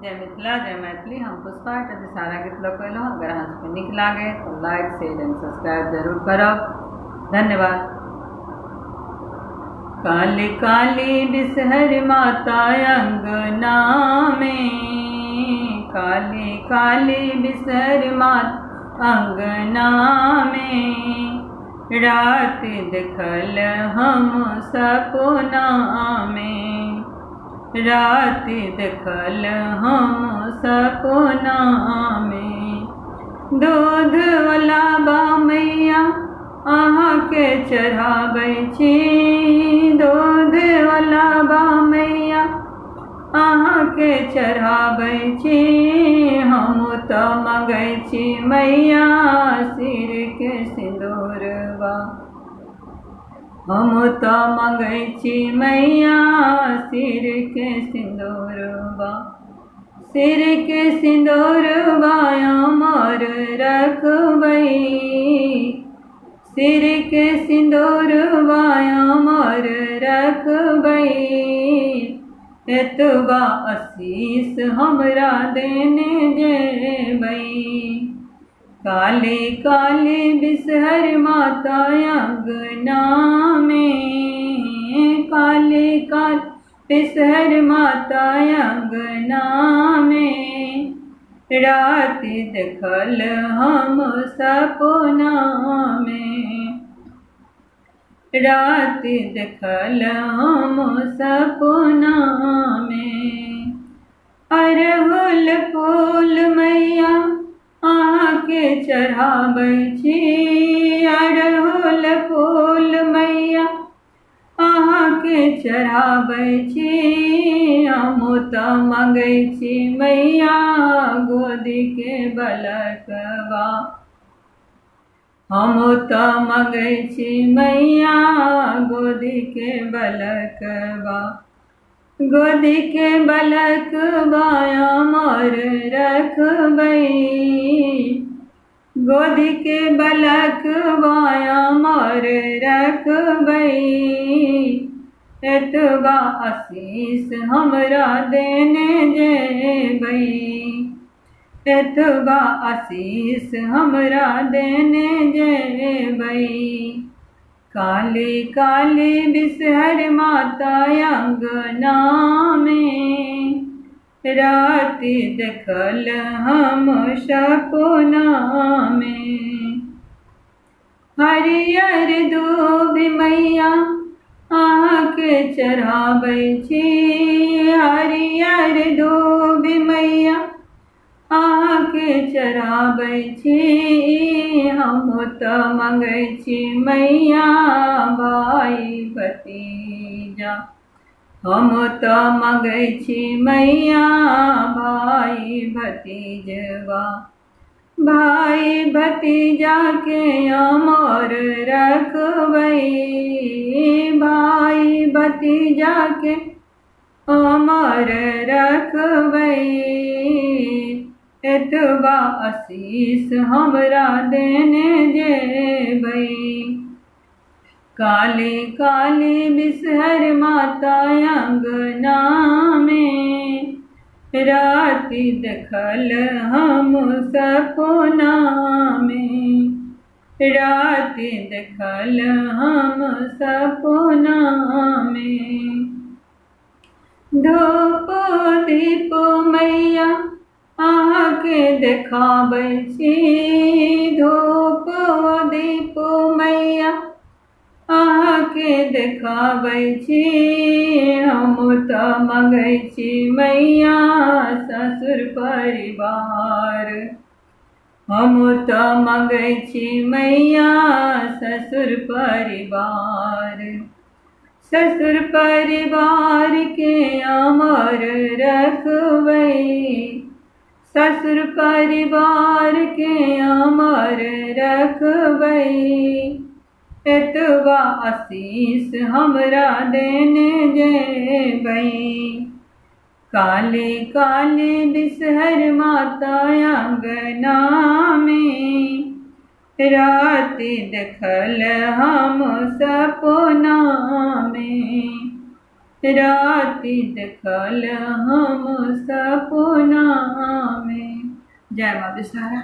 जय मिथिला जय मैथिली। हम पुष्पा एटा सारा गीत लखलहुँ। अगर अहाँ सबके नीक लागे तो लाइक शेयर एंड सब्सक्राइब जरूर करब। धन्यवाद। काली काली बिसहर माता अंगना में, काली काली बिसहर माता अंगना में, रात देखल हम सपना में, रात देखल हम सपना में। दूध वाला बा मैया अहाँके चढ़ाबै छी, दूध वाला बा मैया अहाँके चढ़ाबै छी। हम तऽ मँगै छी मैया सिर के सिंदूरवा, हम तऽ मँगै छी मैया सिर के सिंदूरवा, सिर के सिंदूरवा अमर रखबै, सिर के सिंदूरवा अमर रखबै। एतबा आशीष हमरा देने जेबै, काली काली बिसहर माता अंगना में, काली काली बिसहर माता अंगना में, रात देखल हम सपना में, रात देखल हम सपना में। अरहुल फूल मैया अहाँके चढ़ाबै छी, अरहुल फूल मैया अहाँके चढ़ाबै छी। हम तऽ मँगै छी मैया गोदी के बलकवा, हम तऽ मँगै छी मैया गोदी के बलकवा, गोदी के बलकवा अमर रखबै, गोदी के बलकवा अमर रखबै। एतबा आशीष हमरा देने जेबै, एतबा आशीष हमरा देने जेबै। काली काली बिसहर माता अंगना में, रात देखल हम सपना में। हरियर दूब मैया अहाँके चढ़ाबै छी, हरियर दूब मैया अहाँके चढ़ाबै छी। हम तऽ मँगै छी मैया भाई भतीजा, हम तऽ मँगै छी मैया भाई भतीजवा, भाई भतीजा के अमर रखबै, भाई भतीजा के अमर रखबै। एतबा आशीष हमरा देने जेबै, काली काली बिसहर माता अंगना में, रात देखल हम सपना में, रात देखल हम सपना में। धूप दीप मैया अहाँके देखाबै छी, धूप दीप मैया अहाँके देखाबै छी। हम तऽ मँगै छी मैया ससुर परिवार, हम तऽ मँगै छी मैया ससुर परिवार, ससुर परिवार के अमर रखबै, ससुर परिवार के अमर रखबै। एतबा आशीष हमरा देने जेबै, काली काली बिसहर माता अंगना में, रात देखल हम सपना में, राति देखल हम सपना जय माँ विषहारा।